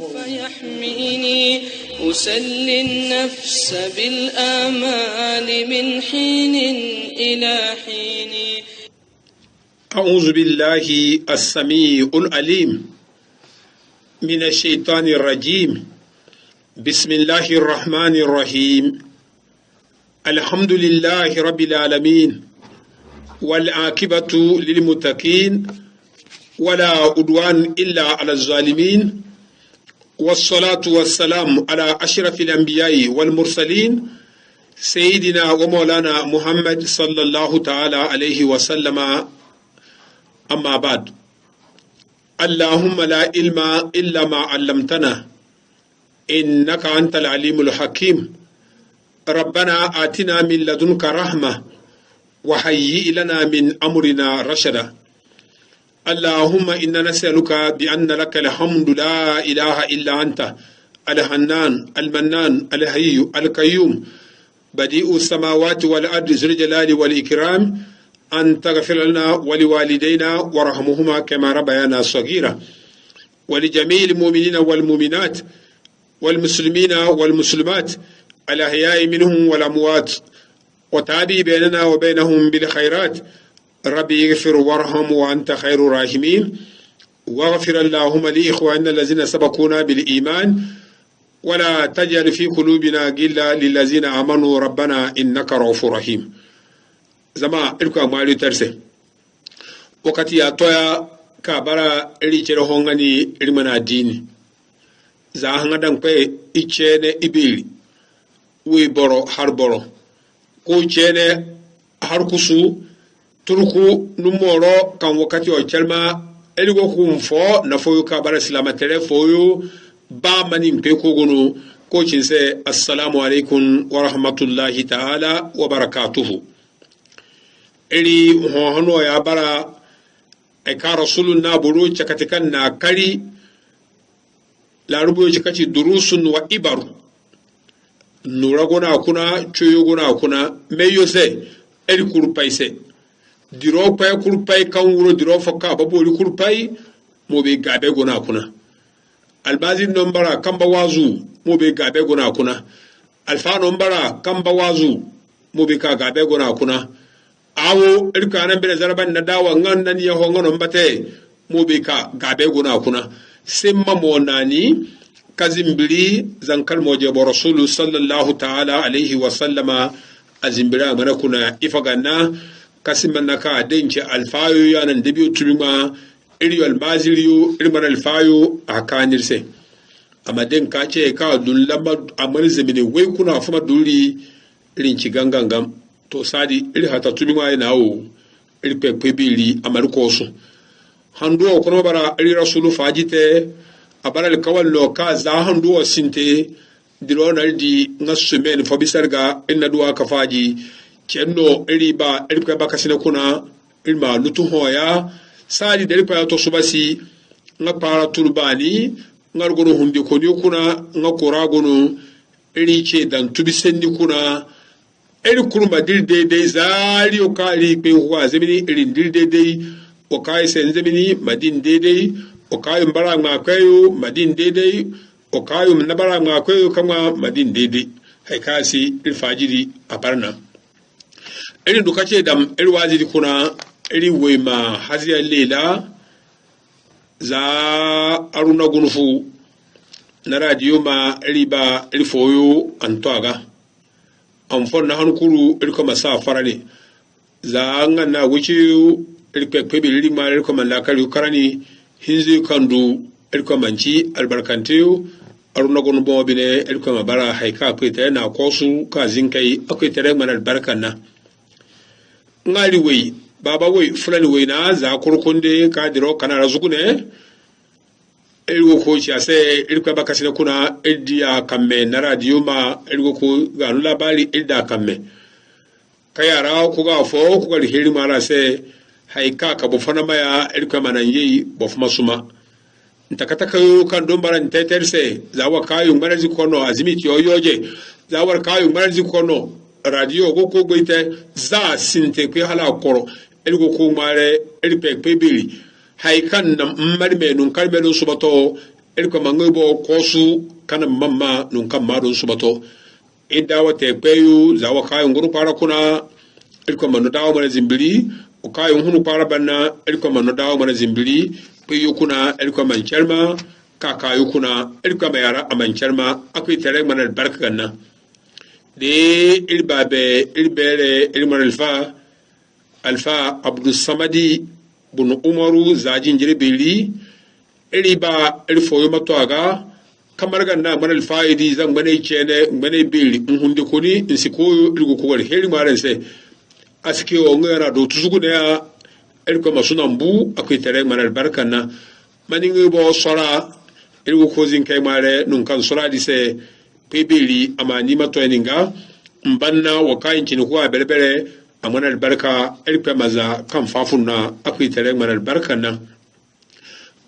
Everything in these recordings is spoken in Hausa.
فيحميني أسلي النفس بالآمال من حين إلى حين. أعوذ بالله السميع العليم من الشيطان الرجيم. بسم الله الرحمن الرحيم. الحمد لله رب العالمين والعاقبة للمتقين ولا عدوان إلا على الظالمين، والصلاة والسلام على أشرف الأنبياء والمرسلين سيدنا ومولانا محمد صلى الله تعالى عليه وسلم. أما بعد، اللهم لا علم إلا ما علمتنا إنك أنت العليم الحكيم. ربنا آتنا من لدنك رحمة وهيئ لنا من أمرنا رشدا. اللهم إنا نسألك بأن لك الحمد لا إله إلا أنت الحنان المنان الحي القيوم بديء السماوات والأرض ذو الجلال والإكرام أن تغفر لنا ولوالدينا وارحمهما كما ربيانا صغيرا، ولجميع المؤمنين والمؤمنات والمسلمين والمسلمات الأحياء منهم والأموات، وتابع بيننا وبينهم بالخيرات. ربي اغفر وارحم وأنت خير الراحمين. واغفر اللهم لإخواننا الذين سبقونا بالإيمان ولا تجعل في قلوبنا غلا للذين آمنوا ربنا إنك رؤوف رحيم. زما إلكو مالي ترسي وقتي يا تويا كابارا إلي هونغاني إلمنا ديني زاهنا دنكوي إيشيني إبيلي وي برو هار برو كو إيشيني هاركسو turku numoro kan wakati o chelma eligo kumfo na foyo ka bara silama tele foyo ba mani mpe ko gono ko cinse assalamu alaikum wa rahmatullahi ta'ala wa barakatuhu. Eli hono ya bara e ka rasuluna buru chakatikan na kari la rubu chakati durusun wa ibaru nura gona kuna choyo gona kuna meyo se eli kurupaise diro pay kurpay kan wuro diro fokka baboli kurpay mobe gabe gona kuna albazi nombara kamba wazu mobe gabe gona kuna alfa nombara kamba wazu mobe ka gabe gona kuna awo irkanan bele zarban na dawa ngan nan ya hongo nombate mobe ka gabe gona kuna semma monani kazimbiri zankal moje bo rasulu sallallahu ta'ala alaihi wa sallama azimbira mana kuna ifagana kasiman naka denke alfayo yanan da biyu turma iriyo almaziriyo irman alfayo a kanirse amma den ka ce ka dun lamba amal zamine wai kuna fama duri irin ci gangangam to sadi iri hata turma yana wo iri pepe bili amal kosu hando kono bara iri rasulu fajite abara alkawal lo ka za hando sinte dilona di ngasumen fobisarga inna duwa ka faji kenno iriba irikwa bakasina kuna ilma lutu hoya sali derikwa to subasi nga para turbani ngar gono humbi ko ni kuna nga koragono iri ce dan tubisenni kuna iri kurma dilde de zari o kali pe huwa zemini iri dilde de o kai sen zemini madin de o kai mbara ma kwayo madin de o kai nabara ma kwayo kama madin de hay kasi ilfajiri aparna iri duka ce da iri waziri kuna iri wema haziya lela za aruna gunufu na radiyo ma iri ba iri foyo antoaga amfon na hankuru iri kuma sa fara ne za nga na wuce iri kwekwebi iri ma iri kuma lakari karani hinzi kandu iri kuma manci albarkanteyo aruna gunufu bine iri kuma bara haika akwai tare na kosu ka zinkai akwai tare mana albarkan na ngari wei baba wei fulani wei na za kurkunde ka diro kana razugune elgo ko ci ase elko bakasina kuna eldia kamme na radio ma elgo ko ganu labari elda kamme kayara ko ga fo ko ga heri mara se haika ka bo fana maya elko mananyi bo fuma suma ntakata kayo kan don baran teterse za wa kayo marazi kono azimiti yoyoje za wa kayo marazi kono radio go ko goite za sinte ko hala koro elgo ko mare elpe pebili hay kan na marme nun kalme no subato ko mangibo kosu kana mamma nun kam madon subato idawa te peyu zawa kayo nguru para kuna ko manu dawo mana zimbili o kayo hunu para banna ko manu dawo mana zimbili peyu kuna ko man charma ka kayo kuna ko mayara aman charma akwai tare mana barka ganna de ilbabe ilbere ilmar alfa abdul samadi bun umaru zajin jirbili iriba ilfoyo matwaga kamar ganna manal faidi zan bane cene bane bili hunde koni insiko ilgo ko heri maran se aski o ngara do tuzugu ne ya ilko masunan bu akwai tare manal barkanna maningi bo sora ilgo ko zin kai mare nun kan sora di se pebili amani matwaninga mbanna wakayin cin ko berbere amanal barka ilko maza kan fafunna akwai tare manal barkanna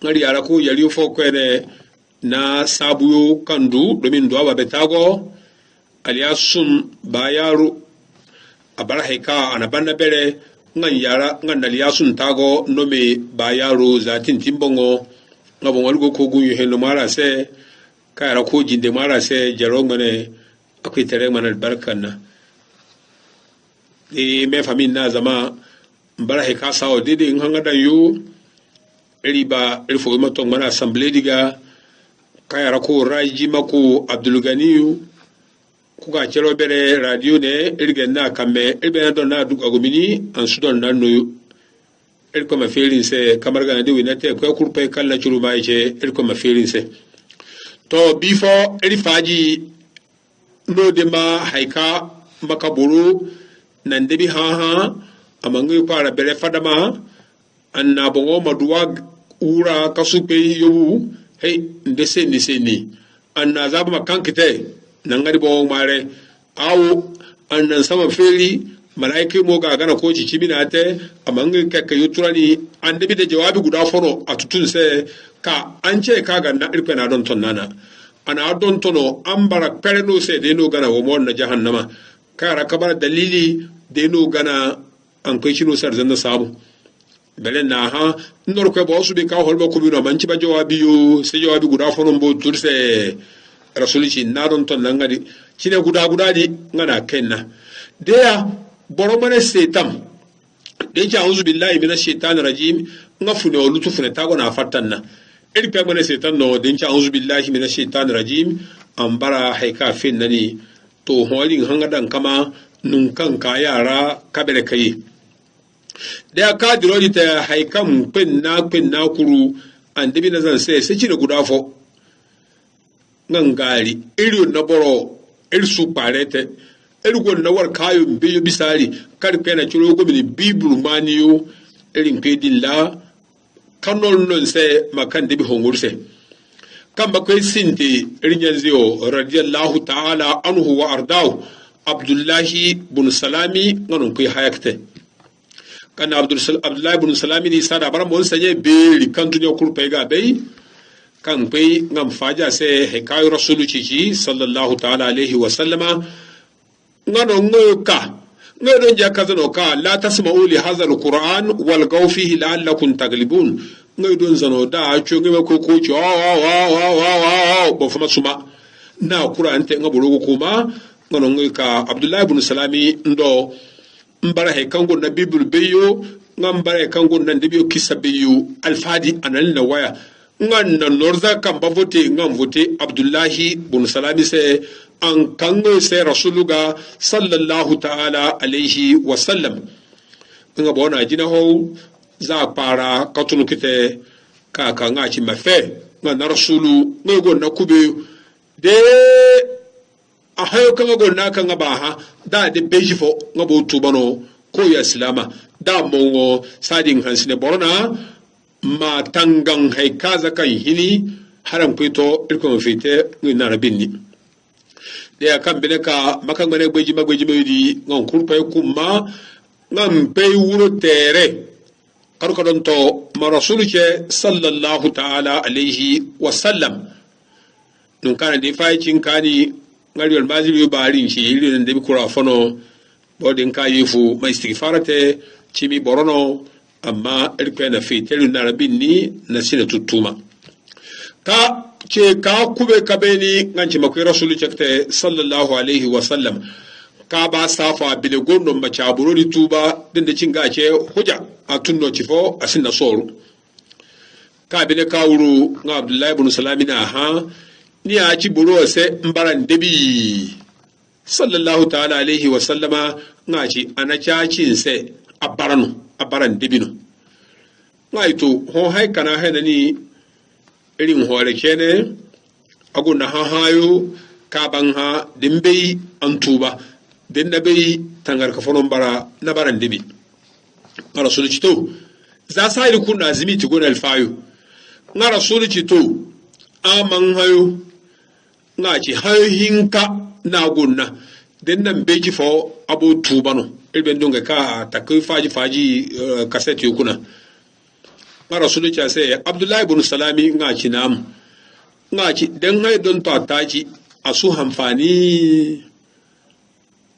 ngari yara ko yali fo kwene na sabuyo kandu domin duwa betago aliyasun bayaru abarhaika anabanna bere ngan yara ngan aliyasun tago nome bayaru zatin timbongo ngabon walgo ko gunyu hendo mara se kayara ko jinde mara se jaro ngane akwai tere manal barkanna me famin na zama barhaika sawo dede nganga dan yu riba ilfo mato mana assemblée diga kayara ko raji mako Abdul Ganiyu kuka chelo bere radio ne irgenna kamme irbe don na duga gomini an sudon nan no irko ma felin se kamar ga de winate ko kurpe kala churu mai je irko ma felin se to before irifaji no de ma haika makaburu nan debi ha amangu para bere fadama anna bongo maduwa ura kasupe yobu hey ndese ni anna zaba makankite nangari bo mare awu annan sama feli malaike mo ga gana ko cicibina te amangi keke yuturani ande bi de jawabi guda fono atutun se ka ance ka ga na irpe na don tonnana ana don tono ambara pereno se de no gana wo mon na jahannama kara kabar dalili de no gana an kai shino sar zanna sabu belen na ha ndor ko bo su be ka holbo ko bino manci ba jawabi yo se jawabi guda fono bo turse rasulici na don ton langadi cine guda di ngana kenna deya boromane setam de ja'uzu billahi minash shaitani rajim ngafune olutu fune tago na fatanna eri pe mane setan no de ja'uzu billahi minash shaitani rajim ambara haika fin nani to holin hangadan kama nun kan ka yara kabere kai de aka dirodi ta haikam penna kuru andebi na zan sai cine guda fo ngangari iri na boro iri su parete iri gon na war kayo mbeyo bisari kar pena chulo go mini bibulu maniyo iri mpedilla kanol non se makan debi hongurse kamba ko sinti iri nyanzio radiyallahu ta'ala anhu wa ardahu abdullahi bin salami nganon ko hayakte kan abdullahi bin salami ni sada bara mon sanye be kantu nyo kurpe ga be kan pai ngam faja se hekayu rasulu cici sallallahu ta'ala alaihi wa sallama ngano ngoka ngano ja kazano ka la tasma'u li hadha alquran wal gaw fihi la'allakum taglibun ngaydon zano da chonge ko wa bo fama suma na qur'an te ngaburo ko ma ngano ngoka abdullah ibn salami ndo mbara hekango na bible beyo ngambara hekango na ndibiyo kisa beyo alfadi anal na waya ngan na norza kan ba vote ngan vote abdullahi bin salami se an kango se rasuluga sallallahu ta'ala alaihi wa sallam nga bona jina ho za para katunu kite ka nga ci mafe ngan rasulu ngo na kube de a hayo kan go na kan ba ha da de bejifo ngabo tubano ko ya islama da mongo sadin hansine borona ma tangan haikaza kan hini haram kwito irko fite na rabinni de akan bele ka makan gane gbeji di ngon kurpa kuma ngam pe wuro tere karuka don to ma rasuluke sallallahu ta'ala alaihi wa sallam nun kana de faicin kani ngari al mazili bari shi irin de kura fono bodin kayifu mai istighfarate chimi borono amma irpe na fitelu na rabinni na sina tutuma ka ce ka kube ka beni nganci makwai rasulu cekte sallallahu alaihi wasallam ka ba safa bile gondo macaburo di tuba din da cinga ce huja a tunno cifo a sinna soru ka bine ka wuru nga abdullahi ibn salamina ha ni a ci buro se mbaran debi sallallahu ta'ala alaihi wasallama nga ci ana cacin se abaran debino nga ito ho hay kana hena ni irin hore kene aguna ha hayo kaban ha dimbe an tuba den na bai tangar ka fonon bara na baran dibi ngara sulu cito za sai ku na zimi ti gona alfayo ngara sulu cito aman hayo nga ci hayo hinka na gunna den nan beji fo abo tuba no irben donga ka takai faji kaseti kuna ngara sulu cha sai abdullahi ibn salami nga ci nam nga ci den hay don to taji asu hamfani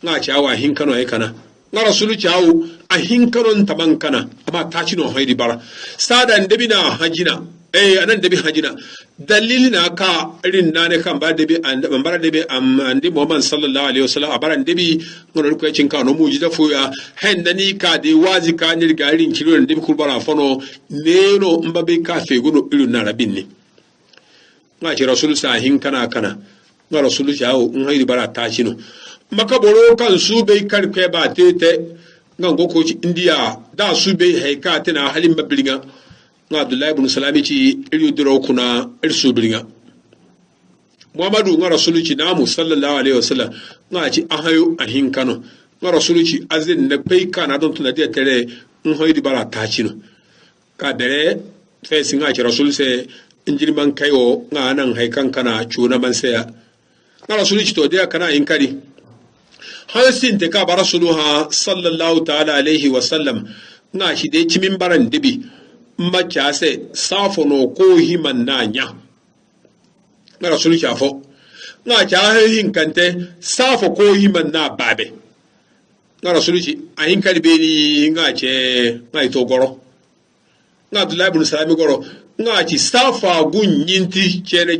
nga ci awa hinkano ay kana nga rasulu ci awu a hinkanon taban kana amma ta ci no haydi bara sada ndebi na hajina anan debi hajina dalili na ka irin nane kan ba debi an bara debi andi muhammad sallallahu alaihi wasallam abaran debi ngono ko cin ka no muji da fuya hen nani ka de wazi ka ni garin kilo debi kurbara fono neno mbabe ka fe gono irin na rabin ni nga ci rasulu sa hinkana kana nga rasulu ci awu haydi bara ta ci no maka boro kan su bai karfe ba tete ngan goko ci indiya da su bai haika tana halin mabirga nga abdullahi ibn salami ci iri diro kuna irsu birga muhammadu nga rasulu ci namu sallallahu alaihi wasallam nga ci ahayo ahin kano nga rasulu ci azin na bai kana don tuna da tare in hoydi bara ta ci no ka dare fesi nga ci rasul se injirman kayo nga nan haikan kana cuna man saya nga rasulu ci to da kana in kari hansin te ka bara suluha sallallahu ta'ala alaihi wasallam nga shi de cimin baran dibi macha se safono ko himan nanya nga rasulu chafo nga cha hin kante safo ko himan na babe nga rasulu chi ayin kalbe ni nga che nga ito goro nga abdullahi ibn salami goro nga chi safa gunyinti chene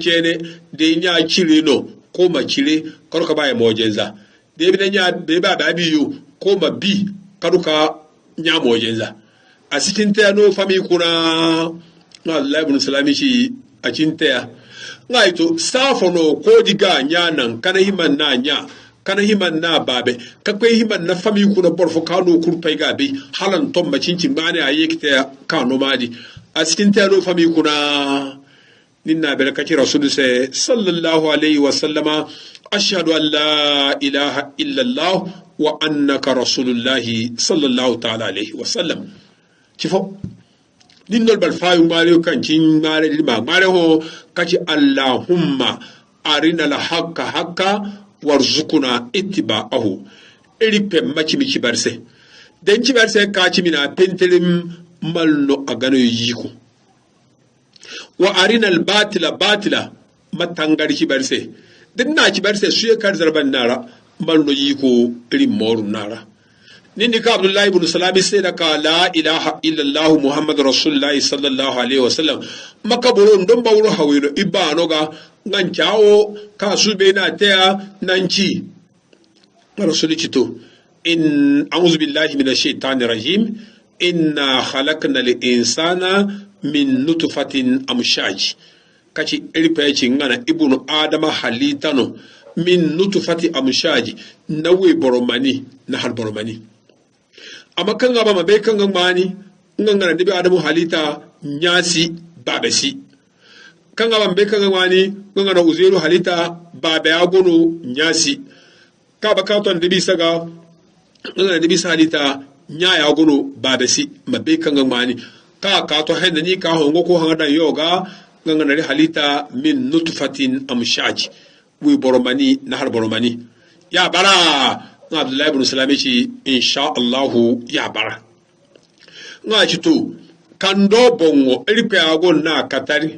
de nya chirino ko ma chire karuka baye mojenza debi na nya be ba biyu ko ma bi karuka nya mojenza a cikin ta no fami kuna Allah ibn salami shi a cikin ta ngai to safo no ko diga nya nan kana himan na nya kana himan na babe kakwai himan na fami kuna borfo kano kurpai gabe halan tom macincin mane ayi kita kano madi a cikin ta no fami kuna ninna barakati rasul sallallahu alaihi wa sallama ashhadu an la ilaha illa allah wa annaka rasulullahi sallallahu ta'ala alaihi wa sallam cifo ninnol bal fayu mari kan cin mari ma mari ho kaci allahumma arina al haqqa warzuquna ittiba'ahu iri pem maci mi ci barse den ci barse ka ci mina pentelim malno agano yiku wa arina al batila matangari ci barse den na ci barse suye kar zarban nara malno yiku iri moru nara nini ka abdullahi ibn salami sai da ka la ilaha illallah muhammad rasulullah sallallahu alaihi wasallam maka buru don ba wuru hawino ibano ga ngan chawo ka su be na taya nanci rasulullahi to in a'udhu billahi minash shaitani rajim inna khalaqna lil insana min nutfatin amshaj kaci irpe ci ngana ibnu adama halitano min nutfati amshaj nawe boromani na har boromani amma kan gaba mabe kan gangmani ngangana dibe adamu halita nyasi babesi kan gaba mabe kan gangmani ngangana uzairu halita babe agono nyasi ka bakaton dibi saga ngangana dibi halita nyaya agono babesi mabe kan gangmani ka to henda ni ka hongo ko hanga yoga ngangana ri halita min nutfatin amshaj wi boromani nahar boromani ya bara Abdullahi ibn Salami ci insha Allahu ya bara nga ci to kando bongo eripe agon na katari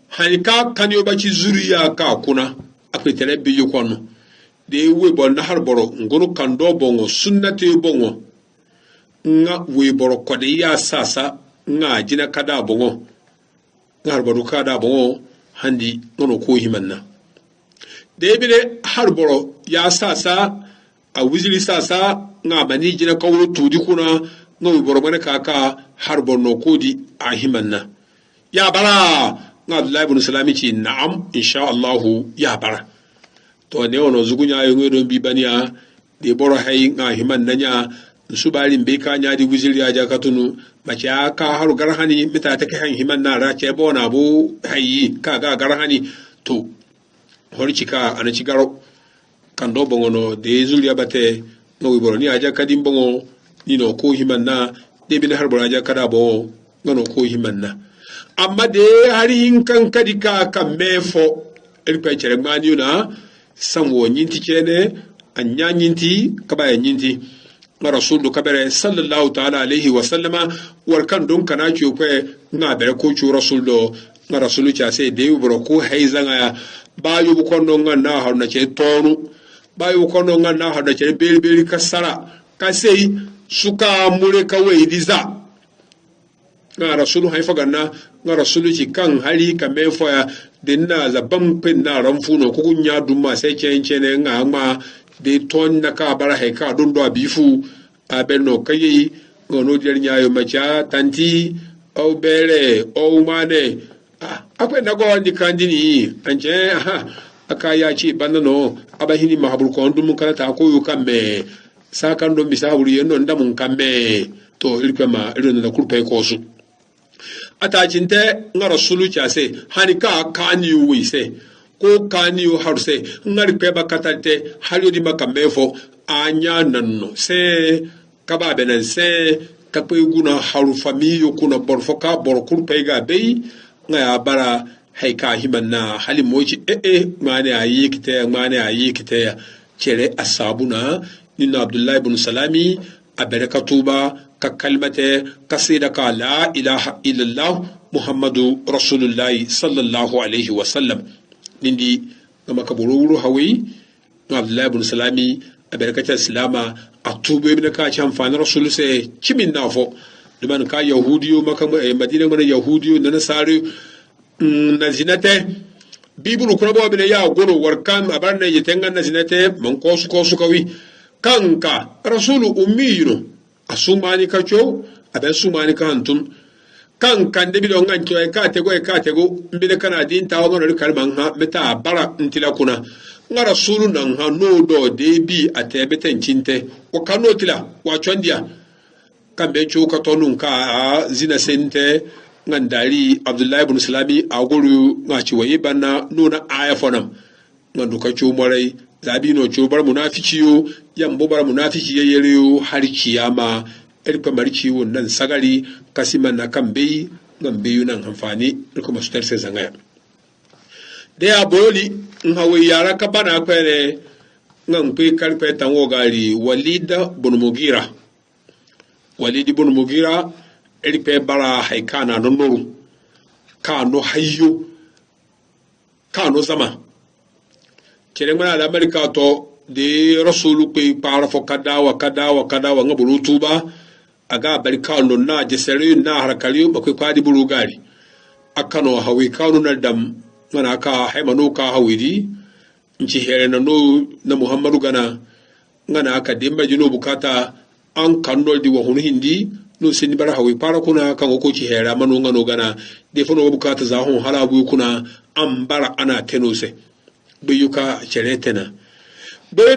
hanika kanyo ba ci zuriya ka kuna akwetere bi yukono de we bon na harboro ngoro kando bongo sunnati bongo nga we boro kode ya sasa nga jina kada bongo nga harboro kada bongo handi nono ko himanna de bile harboro ya sasa a wizili sasa nga bani jina kawro tudi kuna ngo boro bane kaka harbor no kodi a himanna ya bara nga Abdullahi ibn Salami ci na'am insha Allah ya bara to ne wono zugunya yo ngedon bi baniya de boro hay nga himanna nya subari be ka nya di wizili ya jakatunu mace ka haru garhani mita ta kai himanna ra ce bona bu hayi ka ga garhani to horicika ana cigaro kando bongono de zuliya bate no boro ni aja kadim bongo ni no ko himanna de bin har boro aja kada bo ngano ko himanna amma de hari hinkan kadika kamefo el pe chere mani na samwo nyinti chene anya nyinti kabaya nyinti rasulu kabere sallallahu ta'ala alaihi wa sallama war kan don kana ci ko na bere ko ci rasulu na rasulu cha sai de boro ko haizanga bayu ko non na har na ce tonu bayu ko non na har na ce beli kasara ka sai suka mure kawai diza na rasulu haifa ganna na rasulu ci kan hali ka mefo ya dinna zaban pin na ranfuno ko gunya dumma sai ne nga ma de ton na ka bara he ka don do abifu abeno kayi ngono der nyaayo macha tanti au bere au mane akwe na go andi kandini anje aka ya ci banano abahini mahabul ko ndum kala ta ko yu kambe sakan do misahuru yendo ndamun kambe to ilkema irin na kurpe ko su ata cinte nga rasulu chase hanika kani wise ko kani harse ngari pe bakatate halyo di makamefo anya nanno se kaba benen se kape guna haru famiyo kuna borfoka borkur pega bei nga bara haika himanna hali mochi mane ayi kite chere asabuna ninna Abdullah ibn Salami abarakatuba ka kalmate kasida ka la ilaha illallah muhammadu rasulullahi sallallahu alaihi wasallam nindi kama kabururu hawi Abdullah ibn Salami abarakata salama atubu ibn ka chan fan rasul se chimin nafo liman ka yahudiyo maka madina mana yahudiyo na nasari na zinate bibulu kuna bo bine ya goro warkan abarna yetenga na zinate man kosu kawi kanka rasulu ummiyino asumani kacho abe sumani kantun kanka ndebi do ngancho e katego mbile kana din tawo no kalman ha meta bara ntila kuna nga rasulu nan ha no do debi atebe tencinte o kanotila wa chondia kambe chuka tonun ka zina sente ngandari Abdullah ibn Salami aguru ngachi wayi banna nuna aya fonam ngandu ka chumarai zabi no chubar munafikiyo yambo bar munafiki yeyeriyo har kiyama irka marciwo nan sagari kasiman na kambe ngambe yunan amfani irka mastar sai zangaya da ya boli in hawe yara ka bana kwere ngan pe karpe tanwo gari Walid ibn Mughira irpe bara haikana no noru kano hayyo kano zama kere mana da Amerika to de rasulu pe para fo kadawa ngabulu tuba aga barika no na jesere na harakali ba ko kwadi bulu gari akano hawi kanu na dam mana ka haimano ka hawidi nci here na no na Muhammadu gana ngana aka demba jino bukata an kanol di wa hunu hindi no sini bara hawi para kuna kan ko ci here manu ngano gana de fono bukata za hon halabu kuna an bara ana tenose biyuka cheretena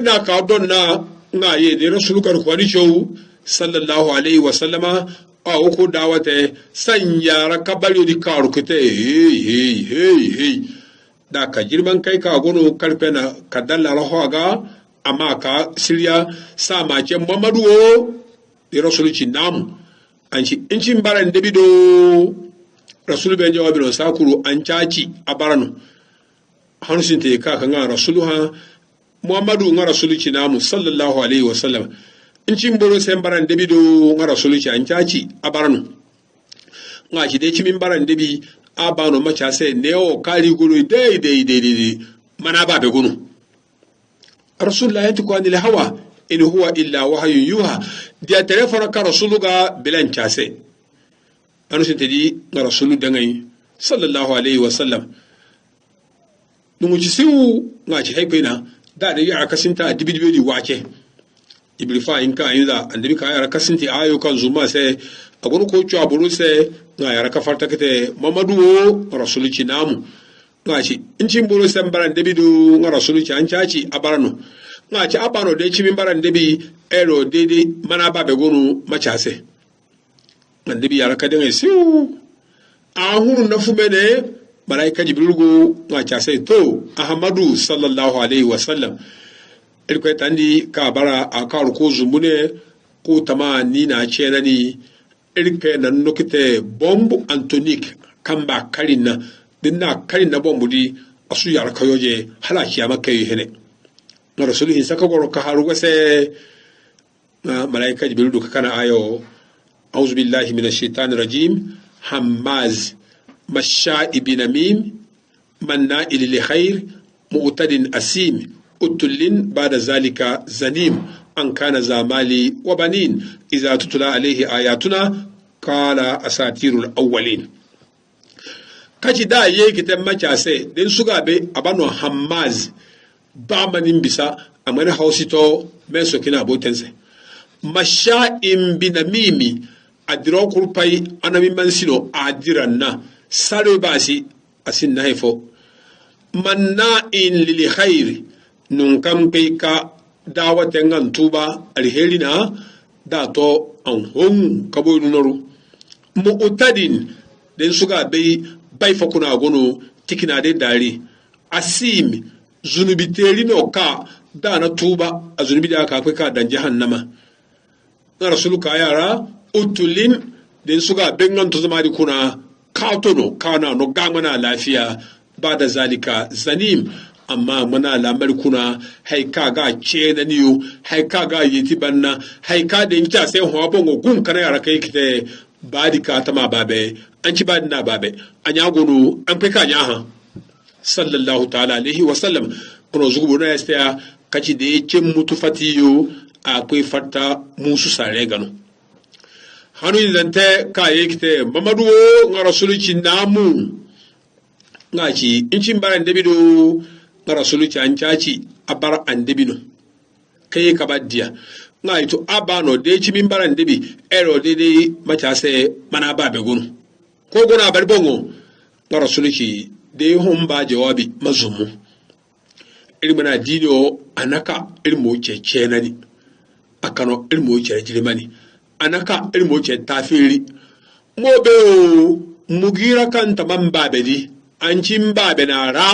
na ka don na ngaye de rasulu kar kwani show sallallahu alaihi wasallama a ko dawate sanya rakabali di karu kete hey da ka jirman kai ka gono karfe na kadalla rahoga amma ka siriya sama ce Muhammadu o de rasulu ci namu an ci incin baran debido rasulu ben jawabi no sakuru an caci abarano hansin te ka kan rasulu ha Muhammadu nga rasulu ci namu sallallahu alaihi wasallam incin boro sen baran debi do nga rasulu ci an caci abarano nga ci de ci min baran debi abano macha se neo kali gulu dei mana ba be gunu rasulullah yanti ko anil hawa in huwa illa wahyun yuha dia telefona ka rasulu ga bilan chase anu sin tedi nga rasulu dangai sallallahu alaihi wasallam nungu ci siu nga ci haipena da yara kasinta dibidibi wace ibrifa in ka inda andabi ka yara kasinti ayo kan zuma sai agonu ko chu aburu sai nga yara ka farta kete mamadu rasuluci namu nga ci incin buru san baran debidu nga rasuluci an caci abarano nga ci abano de ci min baran debi ero dede mana ba be gonu macase andabi yara ka dinga siu ahuru nafu mene malaika jibril go nga case to ahmadu sallallahu alaihi wasallam ilko tandi ka bara akaru ko zumbune ko tama ni na chena ni ilke na nokite bombu antonique kamba karina dinna karina bombu di asu yar kayoje halaki amakai hene na rasulullahi saka goro ka haru wase malaika jibril do kana ayo auzu billahi minash shaitanir rajim hammaz مشاء بنميم مناء للخير مؤتد أسيم أتل بعد ذلك زنيم أن كان ذا مال وبنين إذا تتلى عليه آياتنا قال أساطير الأولين kaci da ye kite machase den sugabe abano hammaz ba manin bisa amana hausito meso kina botense masha'im binamimi adiro kurpai anami mansino adiranna salo basi asin na haifo manna'in lil khair nun kam kai ka dawaten an tuba alheri na da to an hon kabo noru mu'tadin den suga bai fa kuna gono tikina de dari asim zunubi teri no ka da na tuba a zunubi da ka kai ka dan jahannama na rasuluka yara utulin den suga bengan to zama di kuna katono kana no gamana lafiya ba da zalika zanim amma mana lamar kuna haika ga ce na niyo haika ga yiti banna haika da inta sai ho bongo gun kana yara kai kite ba di ka tama babe an ci ba na babe an ya gono an kai ka nya ha sallallahu ta'ala alaihi wa sallam kono zugu na yasta kaci da yake mutu fatiyo akwai fatta musu sare gano hanu zante ka yekite mamadu nga rasuluci namu nga ci incin baran debido nga rasuluci an caci abar an debino kai ka baddiya nga ito abano de ci min baran debi ero de macase mana babe gunu ko gona bar bongo nga rasuluci de homba jawabi mazumu ilmana dino anaka ilmu cece nani akano ilmu cece mani anaka ilmu ce tafiri mobe o mugira kan taman babe di ancin babe na ra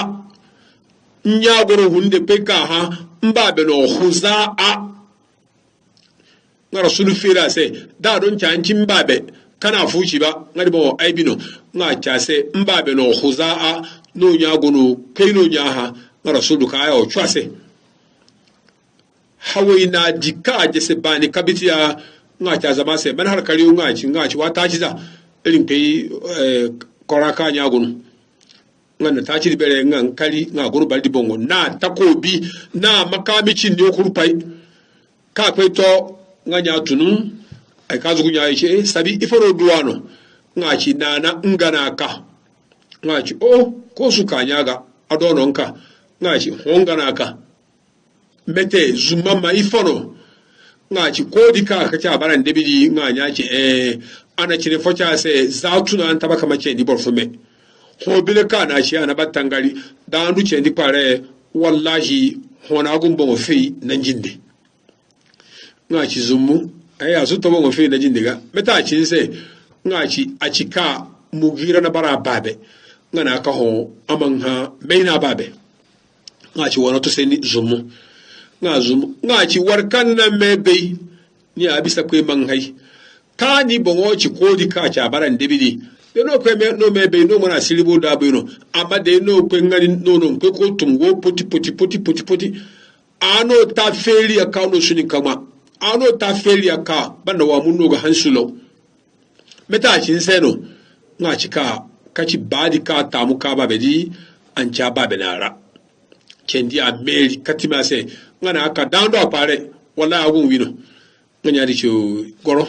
nyagoro hunde peka ha mbabe no khuza a ngara sulu fira se da don ca ancin babe kana fuci ba ngari bo aibino nga ca se mbabe no khuza a no nyagono kaino nyaha ngara sulu kaya o chwase hawaina dika je se bani kabitiya nga cha zama se man har kariyo nga ci wata ci za irin kai koraka nya gunu nga ta ci bere nga kali nga guru baldi bongo na takobi na makamici ne kurpai ka kai to nga nya tunun ai ka zugu nya yi sabi ifaro duwano nga ci nana ngana ka nga ci ko su ka nya ga adonon ka nga ci hongana ka mete zuma mai ifaro nga ci kodi ka ca baran debidi nga nya ci ana ci ne focha se zatuna an tabaka mace di borfume ho bile ka na ci ana batangari da andu ce ndi pare wallahi hona gumbo fi nan jinde nga ci zumu aya su to mo fi nan jinde ga meta ci se nga ci a ci ka mugira na bara babe nga na ka ho amanga meina babe nga ci wono to se ni zumu nga ci warkan na mebe ni abisa kwe manghai ka ni bongo ci kodi ka cha baran debidi de no kwe no mebe no mona silibo da bino amma de no kwe ngani no kwe ko tumgo poti ano ta feli aka no suni kama ano ta feli aka banda wa munno ga hansulo meta cin seno nga ci ka ci badi ka tamu ka babedi an cha babenara kendi a meri katima se ngana aka dando apare wala agun wino nganya di cho goro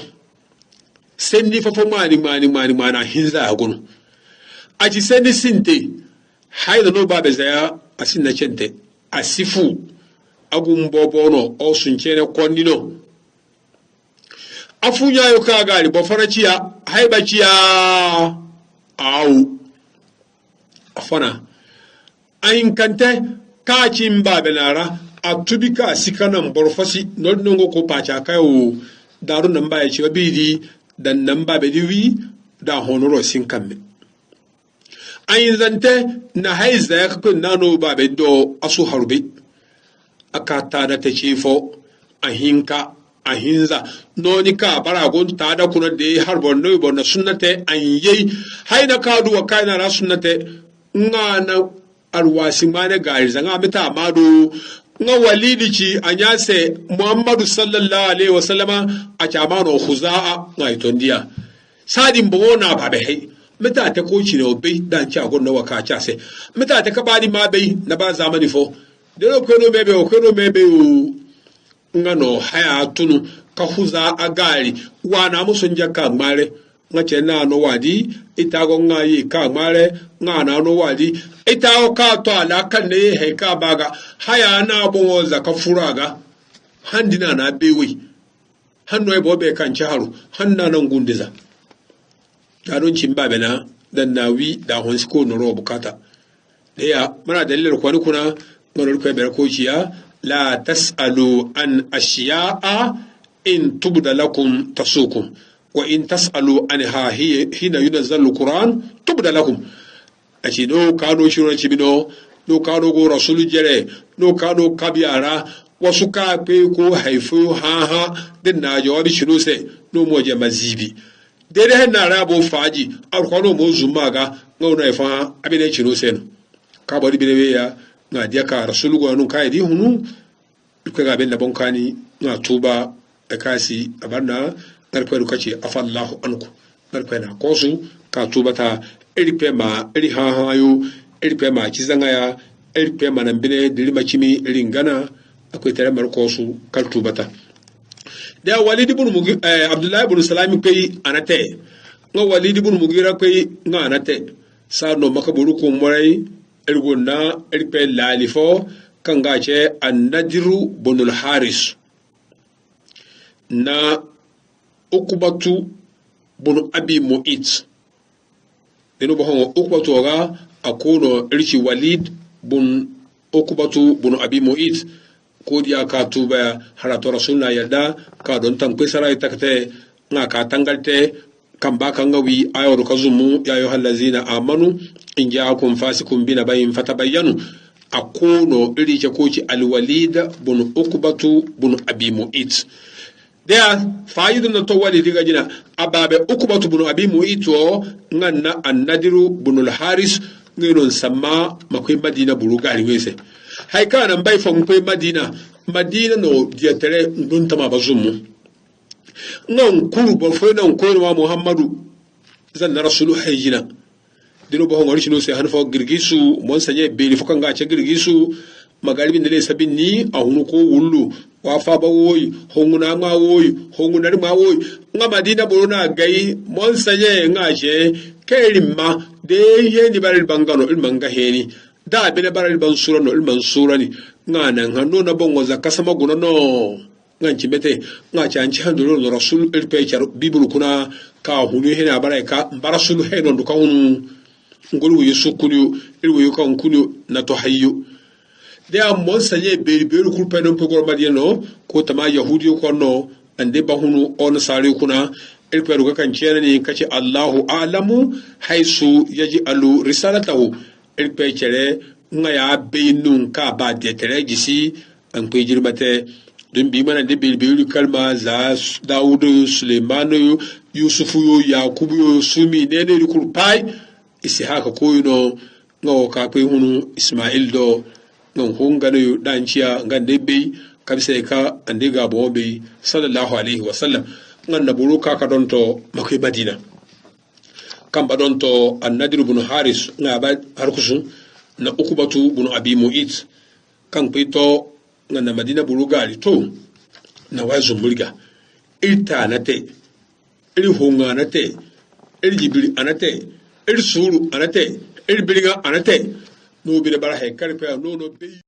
sendi fofo mani hinza agun aji sendi sinte hayda no babe zaya asinna chente asifu agum bobono o sunchene kondino afunya yo kagali bo faraciya haibaciya au afana ayin kante kacin babenara atubika sikanan borfasi nodnongo ko pacha kayo daru nan ba ya ci bidi dan nan ba be diwi da honoro sinkamme ayin zante na haiza ya kun nano ba be do asu harbi akata da ta cifo ahinka ahinza noni ka baragon ta da kuna de harbon no bon sunnate anyei haina kadu wa kaina ra sunnate ngana arwasi mane gari zanga mita madu nga walidi ci anyase muhammadu sallallahu alaihi wasallama a chamano khuzaa nga itondia sadi mbona babe hay mita ta ko ci ne obe dan ci agon nawa ka cha se mita ta kabadi ma bai na ba zamani fo de lo kweno mebe o nga no haya tunu ka khuzaa agari wana musun jaka mare nga chena no wadi itago nga yi ka mare nga na no wadi itago ka to ala kan ne he ka baga haya na bo zaka furaga handina na bewi hanno e bobe kan chaharu hanna nan gundiza dadon chimbabe na dan nawi da honsko no ro bukata da ya muna dalilin kwani kuna ngoro ko be ko ciya la tasalu an ashiya'a in tubda lakum tasukum wa in tasalu anha hina yunazzalu alquran tubda lakum aci no kano shiro cibino no kano go rasulu jere no kano kabiara wasu ka pe ko haifu ha din na jawabi shiro se no mo je mazibi dede na rabo faji alquran mo zumaga ngona fa abine shiro se no ka bari bine ya na dia ka rasulu go no kai di hunu ko ga ben da bonkani na tuba e kasi abanna narkwe kace afallahu anku narkwe na kosu ka tubata eripe ma eri hahayo eripe ma kizanga ya eripe ma nambine dilima chimi lingana akwai tare mar kosu kal tubata da walid ibn abdullah ibn salam kai anate nga walid ibn mugira kai nga anate sa no makaburu ko morai ergonna eripe lalifo kanga ce annadiru bunul haris na ukubatu bunu abi mu'it dinu bohon ukubatu ga akono irki walid bun ukubatu bunu abi mu'it ko dia ka tuba harato rasulna yadda ka don tan pesara itakte na ka tangalte kamba kangawi ayo kazumu ya ayyuhal ladzina amanu in ja'akum fasikum binabayin fatabayyanu akono irki koci alwalid bunu ukubatu bunu abi mu'it da fayidu na to wali diga jina ababe ukubatu bunu abi mu'ito nganna annadiru bunul haris ngiron samma makwai madina burugari wese haika nan bai fa makwai madina no diatere ndun tama bazumu ngan kuru bo fo nan ko wa muhammadu zan rasulu hayjina dino bo ngori shino se hanfo girgisu mon sanye beli fukan ga ce girgisu magaribi ne sabin ni a hunu ko wullu wa fa ba woyi honguna ma woyi honguna ma woyi nga madina borona gai mon sanye nga je kerimma de yeni baril bangano il manga heni da bene baril bansura no il mansurani nga nan hanno na bongo zakasa maguna no nganci mete nga canci handuro no rasul il pechar bibulu kuna ka hunu hena barai ka barasul heno ndu ka hunu ngolu yusukulu il yu kan kulu na to hayyu de a mon sanye beri ku penon pe gorma dieno ko tama yahudi ko no ande bahunu on sare kuna el peru kan cene ni kace Allahu a'lamu haisu yaj'alu risalatahu el pe cere ngaya beinun ka ba de tere gisi an pe jirmate dum bi mana de beri kalma za Daudu Suleiman Yusufu yo Yakubu yo sumi ne ne ku pai isi haka koyno ngo ka pe hunu Ismail do non hungano yu dancia ngande be kabise ka ande ga bobe sallallahu alaihi wasallam ngan naburu ka ka donto makai madina kan ba donto annadir ibn haris na ba harkusun na ukubatu ibn abi mu'it kan pito ngan madina buru gali to na wazo mulga ita nate iri hunga nate iri jibiri anate iri suru anate iri biliga anate no bi da bara hay karpe no no be